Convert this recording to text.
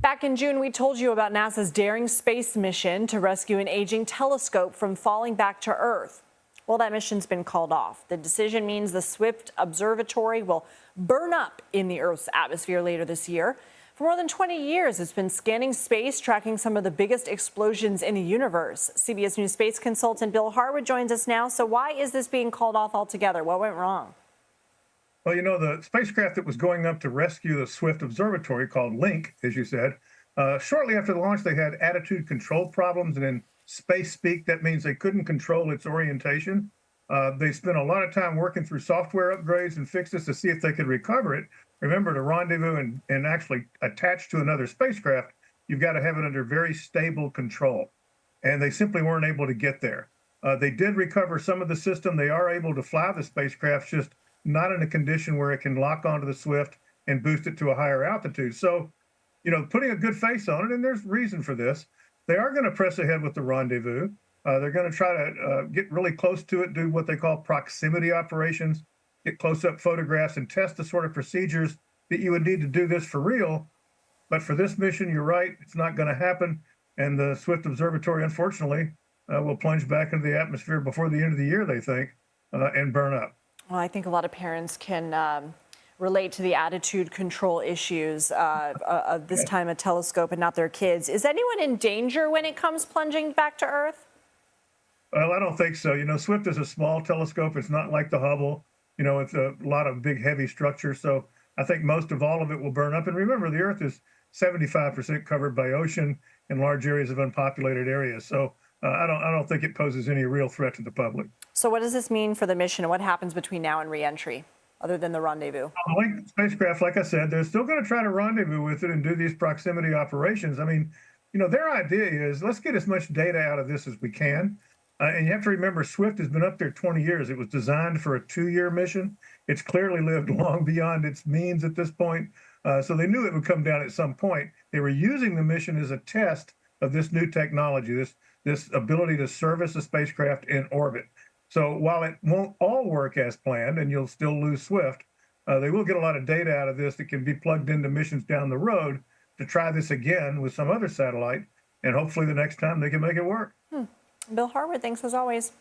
Back in June, we told you about NASA's daring space mission to rescue an aging telescope from falling back to Earth. Well, that mission's been called off. The decision means the Swift Observatory will burn up in the Earth's atmosphere later this year. For more than 20 years, it's been scanning space, tracking some of the biggest explosions in the universe. CBS News space consultant Bill Harwood joins us now. So why is this being called off altogether? What went wrong? Well, the spacecraft that was going up to rescue the Swift Observatory, called Link, as you said, shortly after the launch, they had attitude control problems. And in space speak, that means they couldn't control its orientation. They spent a lot of time working through software upgrades and fixes to see if they could recover it. Remember, to rendezvous and actually attach to another spacecraft, you've got to have it under very stable control. And they simply weren't able to get there. They did recover some of the system. They are able to fly the spacecraft, just not in a condition where it can lock onto the Swift and boost it to a higher altitude. So, putting a good face on it, and there's reason for this, they are going to press ahead with the rendezvous. They're going to try to get really close to it, do what they call proximity operations, get close-up photographs, and test the sort of procedures that you would need to do this for real. But for this mission, you're right, it's not going to happen. And the Swift Observatory, unfortunately, will plunge back into the atmosphere before the end of the year, they think, and burn up. Well, I think a lot of parents can relate to the attitude control issues of this time a telescope and not their kids. Is anyone in danger when it comes plunging back to Earth? Well, I don't think so. Swift is a small telescope. It's not like the Hubble. It's a lot of big, heavy structure. So I think most of all of it will burn up. And remember, the Earth is 75% covered by ocean and large areas of unpopulated areas. So I don't think it poses any real threat to the public. So what does this mean for the mission, and what happens between now and re-entry, other than the rendezvous? The Link spacecraft, like I said, they're still going to try to rendezvous with it and do these proximity operations. I mean, their idea is, let's get as much data out of this as we can. And you have to remember, Swift has been up there 20 years. It was designed for a 2-year mission. It's clearly lived long beyond its means at this point. So they knew it would come down at some point. They were using the mission as a test of this new technology, this ability to service a spacecraft in orbit. So while it won't all work as planned, and you'll still lose Swift, they will get a lot of data out of this that can be plugged into missions down the road to try this again with some other satellite. And hopefully the next time they can make it work. Bill Harwood, thanks as always.